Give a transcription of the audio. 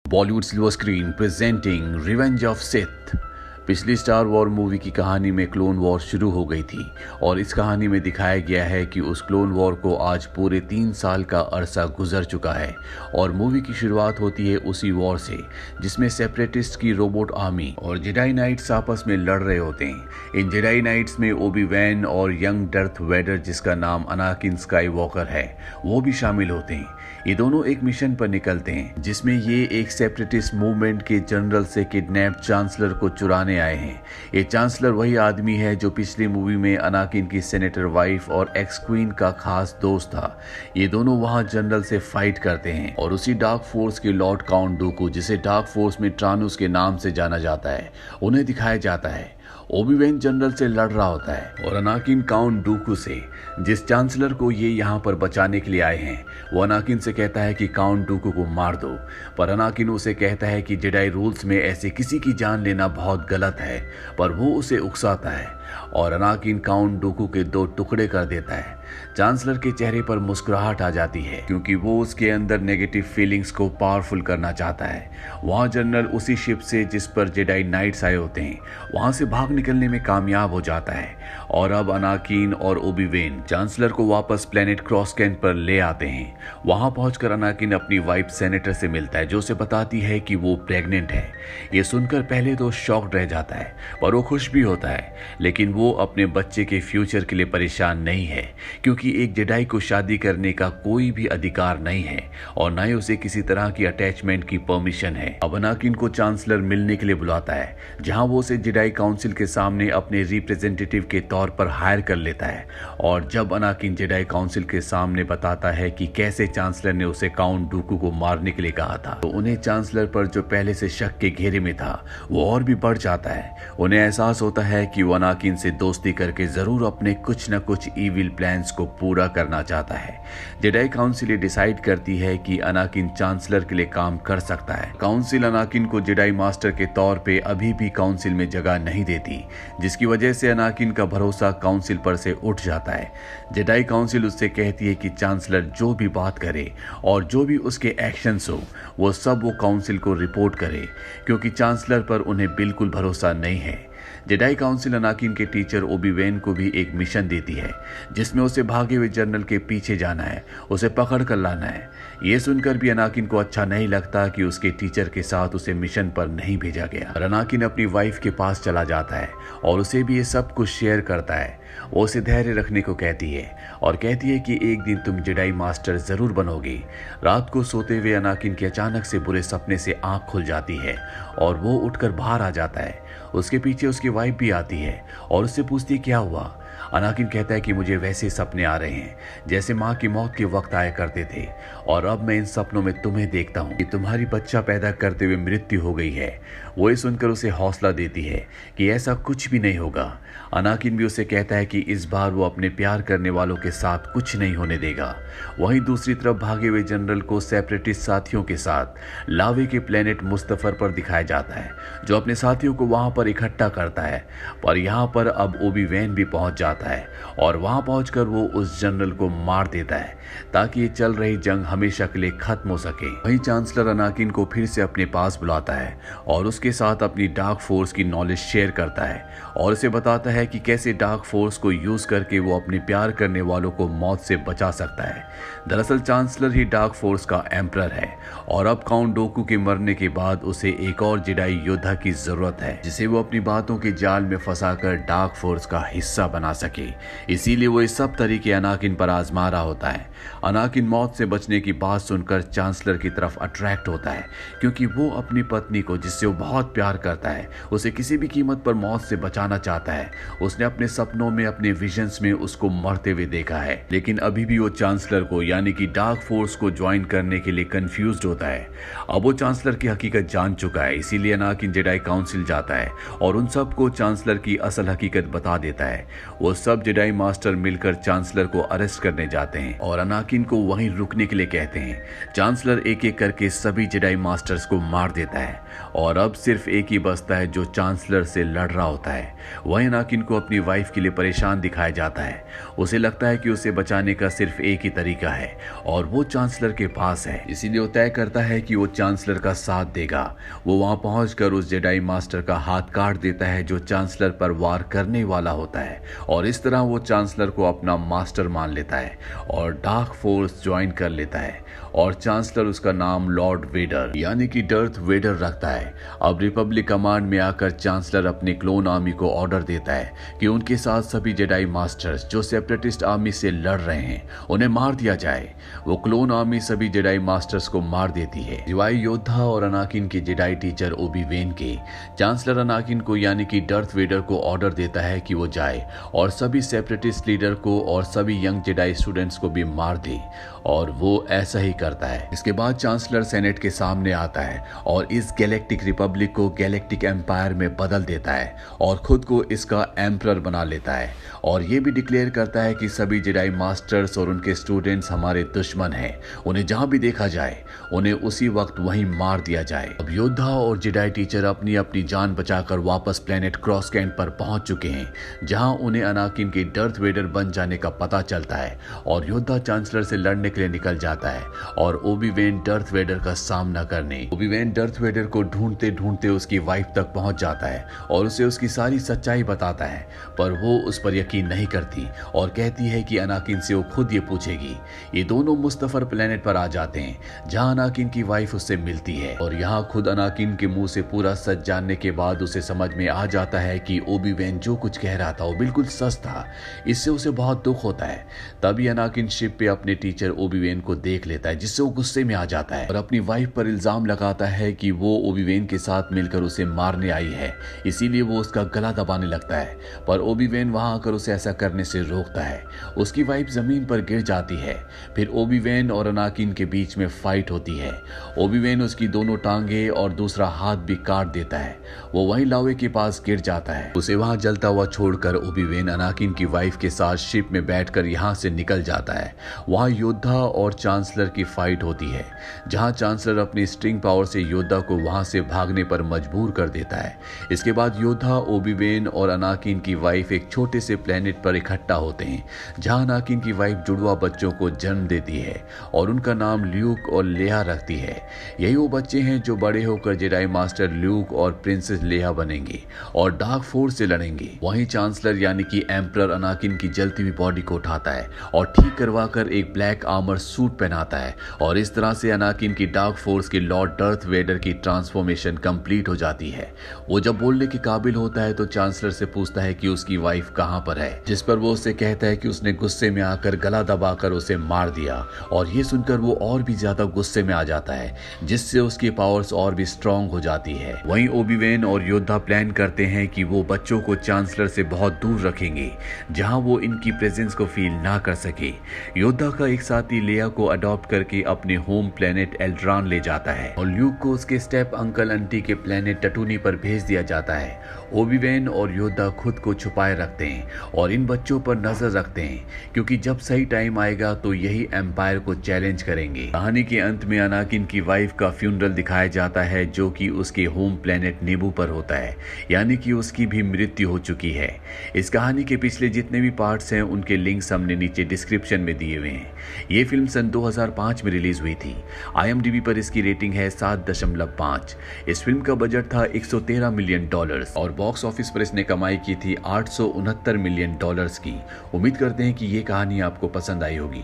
Bollywood silver screen presenting revenge of Sith. पिछली star war movie की कहानी में क्लोन वॉर शुरू हो गई थी और इस कहानी में दिखाया गया है कि उस क्लोन वॉर को आज पूरे 3 साल का अरसा गुजर चुका है और मूवी की शुरुआत होती है उसी वॉर से जिसमें सेपरेटिस्ट की रोबोट आर्मी और जेडाई नाइट्स आपस में लड़ रहे होते हैं। इन जेडाई नाइट्स में ओबी वैन और यंग डर्थ वेडर, जिसका नाम अनाकिन स्काईवॉकर है, वो भी शामिल होते हैं। ये दोनों एक मिशन पर निकलते हैं जिसमें ये एक सेपरेटिस्ट मूवमेंट के जनरल से किडनैप चांसलर को चुराने आए हैं। ये चांसलर वही आदमी है जो पिछली मूवी में अनाकिन की सेनेटर वाइफ और एक्स क्वीन का खास दोस्त था। ये दोनों वहां जनरल से फाइट करते हैं और उसी डार्क फोर्स के लॉर्ड काउंट डूकू, जिसे डार्क फोर्स में ट्रानुस के नाम से जाना जाता है, उन्हें दिखाया जाता है। ओबी वैन जनरल से लड़ रहा होता है और अनाकिन काउंट डूकू से, जिस चांसलर को ये यहाँ पर बचाने के लिए आए हैं, वो अनाकिन से कहता है कि काउंट डूकू को मार दो। पर अनाकिन उसे कहता है कि जेडाई रूल्स में ऐसे किसी की जान लेना बहुत गलत है, पर वो उसे उकसाता है और अनाकिन काउंट डूकू के 2 टुकड़े कर देता है। चांसलर के चेहरे पर मुस्कुराहट आ जाती है क्योंकि वो उसके अंदर नेगेटिव फीलिंग्स को पावरफुल करना चाहता है। वहां जनरल उसी शिप से जिस पर जेडाई नाइट्स आए होते हैं, वहां से भाग निकलने में कामयाब हो जाता है और अब अनाकिन और ओबी वैन चांसलर को वापस प्लेनेट क्रॉसकैंट पर ले आते हैं। वहां पहुंचकर अनाकिन अपनी वाइफ सेनेटर से मिलता है जो उसे बताती है कि वो प्रेग्नेंट है। ये सुनकर पहले तो शॉक्ड रह जाता है पर वो खुश भी होता है, लेकिन वो अपने बच्चे के फ्यूचर के लिए परेशान नहीं है क्योंकि एक जेडाई को शादी करने का कोई भी अधिकार नहीं है और न ही उसे किसी तरह की अटैचमेंट की परमिशन है। अब अनाकिन को चांसलर मिलने के लिए बुलाता है जहां वो उसे जेडाई काउंसिल के सामने अपने रिप्रेजेंटेटिव के तौर पर हायर कर लेता है। और जब अनाकिन जेडाई काउंसिल के सामने बताता है कि कैसे चांसलर ने उसे काउंट डूकू को मारने के लिए कहा था, तो उन्हें चांसलर पर जो पहले से शक के घेरे में था वो और भी बढ़ जाता है। उन्हें एहसास होता है कि वो अनाकिन से दोस्ती करके जरूर अपने कुछ न कुछ इविल प्लान्स को पूरा करना चाहता है। जेडाई काउंसिल डिसाइड करती है कि अनाकिन चांसलर के लिए काम कर सकता है। काउंसिल अनाकिन को जेडाई मास्टर के तौर पे अभी भी काउंसिल में जगह नहीं देती, जिसकी वजह से अनाकिन का भरोसा काउंसिल पर से उठ जाता है। जेडाई काउंसिल उससे कहती है कि चांसलर जो भी बात करे और जो भी उसके एक्शंस हो वो सब वो काउंसिल को रिपोर्ट करे क्योंकि चांसलर पर उन्हें बिल्कुल भरोसा नहीं है। जेडाई काउंसिल अनाकिन के टीचर ओबी वैन को भी एक मिशन देती है जिसमें उसे भागे हुए जनरल के पीछे जाना है, उसे पकड़ कर लाना है। ये सुनकर भी अनाकिन को अच्छा नहीं लगता कि उसके टीचर के साथ उसे मिशन पर नहीं भेजा गया। अनाकिन अपनी वाइफ के पास चला जाता है और उसे भी ये सब कुछ शेयर करता है। वो उसे धैर्य रखने को कहती है और कहती है कि एक दिन तुम जेडाई मास्टर जरूर बनोगी। रात को सोते हुए अनाकिन के अचानक से बुरे सपने से आंख खुल जाती है और वो उठकर बाहर आ जाता है। उसके पीछे उसकी वाइफ भी आती है और उससे पूछती है क्या हुआ। अनाकिन कहता है कि मुझे वैसे सपने आ रहे हैं जैसे माँ की मौत के वक्त आया करते थे और अब मैं इन सपनों में तुम्हें देखता हूँ कि तुम्हारी बच्चा पैदा करते हुए मृत्यु हो गई है। वो ये सुनकर उसे हौसला देती है कि ऐसा कुछ भी नहीं होगा। अनाकिन भी उसे कहता है कि इस बार वो अपने प्यार करने वालों के साथ कुछ नहीं होने देगा। वहीं दूसरी तरफ भागे हुए जनरल को सेपरेटिस्ट साथियों के साथ लावे के प्लेनेट मुस्तफर पर दिखाया जाता है जो अपने साथियों को वहां पर इकट्ठा करता है। पर यहाँ पर अब ओबी वैन भी पहुंच जाता है और वहां पहुंचकर वो उस जनरल को मार देता है ताकि ये चल रही जंग हमेशा के लिए खत्म हो सके। वहीं चांसलर अनाकिन को फिर से अपने पास बुलाता है और उसके साथ अपनी डार्क फोर्स की नॉलेज शेयर करता है और उसे बताता है कि कैसे डार्क फोर्स को यूज करके वो अपने प्यार करने वालों को मौत से बचा सकता है। दरअसल चांसलर ही डार्क फोर्स का एम्परर है और अब काउंट डूकू के मरने के बाद उसे एक और जेडाई योद्धा की जरूरत है जिसे वो अपनी बातों के जाल में फंसाकर डार्क फोर्स का हिस्सा बना सके। इसीलिए वो ये सब तरीके अनाकिन पर आजमा रहा होता है। अनाकिन मौत से बचने की बात सुनकर चांसलर की तरफ अट्रैक्ट होता है क्योंकि वो अपनी पत्नी को, जिससे वो बहुत प्यार करता है, उसे किसी भी कीमत पर मौत से बचाना चाहता है। उसने अपने सपनों में, अपने विजन्स में उसको मरते हुए देखा है, लेकिन अभी भी वो चांसलर को यानी कि डार्क फोर्स को ज्वाइन करने के लिए कंफ्यूज्ड होता है। अब वो चांसलर की हकीकत जान चुका है, इसीलिए अनाकिन जेडाई काउंसिल जाता है और उन सबको चांसलर की असल हकीकत बता देता है। वो वो सब जेडाई मास्टर मिलकर चांसलर को अरेस्ट करने जाते हैं और अनाकिन को वहीं रुकने के लिए कहते हैं। चांसलर एक एक करके सभी जेडाई मास्टर्स को मार देता है और अब सिर्फ एक ही बचता है जो चांसलर से लड़ रहा होता है। वहीं अनाकिन को अपनी वाइफ के लिए परेशान दिखाया जाता है। उसे लगता है कि उसे बचाने का सिर्फ एक ही तरीका है और वो चांसलर के पास है, इसीलिए वो तय करता है कि वो चांसलर का साथ देगा। वो वहां पहुंचकर उस जेडाई मास्टर का हाथ काट देता है जो चांसलर पर वार करने वाला होता है और इस तरह वो चांसलर को अपना मास्टर मान लेता है और डार्क फोर्स ज्वाइन कर लेता है और चांसलर उसका नाम लॉर्ड वेडर यानी कि डर्थ वेडर रखता है। अब रिपब्लिक कमांड में आकर चांसलर अपने क्लोन आर्मी को ऑर्डर देता है कि उनके साथ सभी जेडाई मास्टर्स जो सेपरेटिस्ट आर्मी से लड़ रहे हैं उन्हें मार दिया जाए। वो क्लोन आर्मी सभी जेडाई मास्टर्स को मार देती है सिवाय योद्धा और अनाकिन के जेडाई टीचर ओबी वेन के। चांसलर अनाकिन को यानी कि डर्थ वेडर को ऑर्डर देता है कि वो जाए और सभी सेपरेटिस्ट लीडर को और सभी यंग जेडाई स्टूडेंट्स को भी मार दे और वो ऐसा ही करता है। इसके बाद चांसलर सेनेट के सामने आता है और इस गैलेक्टिक रिपब्लिक को गैलेक्टिक एम्पायर में बदल देता है और खुद को इसका एम्परर बना लेता है और ये भी डिक्लेयर करता है कि सभी जेडाई मास्टर्स और उनके स्टूडेंट्स हमारे दुश्मन हैं। उन्हें जहां भी देखा जाए उन्हें उसी वक्त वहीं मार दिया जाए। अब योद्धा और जेडाई टीचर अपनी अपनी जान बचाकर वापस प्लेनेट क्रॉस कैंट पर पहुंच चुके हैं जहां उन्हें अनाकिन के डर्थ वेडर बन जाने का पता चलता है और योद्धा चांसलर से लड़ने के लिए निकल जाता है और ओबी वेन डर्थ वेडर का सामना करने। ओबी वेन डर्थ वेडर को ढूंढते ढूंढते उसकी वाइफ तक पहुंच जाता है और उसे उसकी सारी सच्चाई बताता है पर वो उस पर यकीन नहीं करती और कहती है कि अनाकिन से वो खुद ये पूछेगी। ये दोनों मुस्तफर प्लेनेट पर आ जाते हैं जहां अनाकिन की वाइफ उससे मिलती है और यहाँ खुद अनाकिन के मुंह से पूरा सच जानने के बाद उसे समझ में आ जाता है कि ओबी वेन जो कुछ कह रहा था वो बिल्कुल सच था। इससे उसे बहुत दुख होता है। तभी अनाकिन शिप पे अपने टीचर ओबी वेन को देख लेता है जिससे वो गुस्से में आ जाता है और अपनी वाइफ पर इल्जाम लगाता है कि वो ओबी वेन के साथ मिलकर उसे मारने आई है, इसीलिए वो उसका गला दबाने लगता है पर ओबी वेन वहां आकर उसे ऐसा करने से रोकता है। उसकी वाइफ जमीन पर गिर जाती है। फिर ओबी वेन और अनाकिन के बीच में फाइट होती है। ओबी वेन उसकी दोनों टांगे और दूसरा हाथ भी काट देता है। वो वहीं लावे के पास गिर जाता है। उसे वहां जलता हुआ छोड़कर ओबी वेन अनाकिन की वाइफ के साथ शिप में बैठकर यहां से निकल जाता है। वहां योद्धा और चांसलर की फाइट होती है जहां चांसलर अपनी स्ट्रिंग पावर से योद्धा को वहां से भागने पर मजबूर कर देता है। इसके बाद योद्धा, ओबी वेन और अनाकिन की वाइफ एक छोटे से प्लेनेट पर इकट्ठा होते हैं जहां अनाकिन की वाइफ जुड़वा बच्चों को जन्म देती है और उनका नाम ल्यूक और लेया रखती है। यही वो बच्चे हैं जो बड़े होकर जेडाई मास्टर ल्यूक और प्रिंसेस लेया बनेंगे और डार्क फोर्स से लड़ेंगे। वहीं चांसलर यानी कि एम्परर अनाकिन की जलती हुई बॉडी को उठाता है और ठीक करवाकर एक ब्लैक आर्मर सूट पहनाता है और इस तरह से अनाकिन की डार्क फोर्स के लॉर्ड डर्थ वेडर की ट्रांसफॉर्मेशन कंप्लीट हो जाती है। वो जब बोलने के काबिल होता है तो चांसलर से पूछता है कि उसकी वाइफ कहां पर है, जिस पर वो उससे कहता है कि उसने गुस्से में आकर गला दबाकर उसे मार दिया और ये सुनकर वो और भी ज्यादा गुस्से में आ जाता है जिससे उसकी पावर्स और भी स्ट्रांग हो जाती है। वहीं ओबी वेन और योद्धा प्लान करते हैं कि वो बच्चों को चांसलर से बहुत दूर रखेंगे जहां वो इनकी प्रेजेंस को फील ना कर सके। योद्धा का एक साथी लेया को अडॉप्ट करके अपने होम प्लेनेट एल्ड्रान ले जाता है और ल्यूक को उसके स्टेप अंकल आंटी के प्लेनेट टटूनी पर भेज दिया जाता है। ओबी वेन और योद्धा खुद को छुपाए रखते हैं और इन बच्चों पर नजर रखते हैं क्योंकि जब सही टाइम आएगा तो यही एम्पायर को चैलेंज करेंगे। कहानी के अंत में अनाकिन की वाइफ का फ्यूनरल दिखाया जाता है जो कि उसके होम प्लेनेट नेबू पर होता है, यानी कि उसकी भी मृत्यु हो चुकी है। इस कहानी के पिछले जितने भी पार्ट्स हैं उनके लिंक्स हमने नीचे डिस्क्रिप्शन में दिए हुए हैं। ये फिल्म सन 2005 में रिलीज हुई थी। IMDb पर इसकी रेटिंग है 7.5। इस फिल्म का बजट था $113 मिलियन और बॉक्स ऑफिस पर इसने कमाई की थी $869 मिलियन की। उम्मीद करते हैं कि ये कहानी आपको पसंद आई होगी।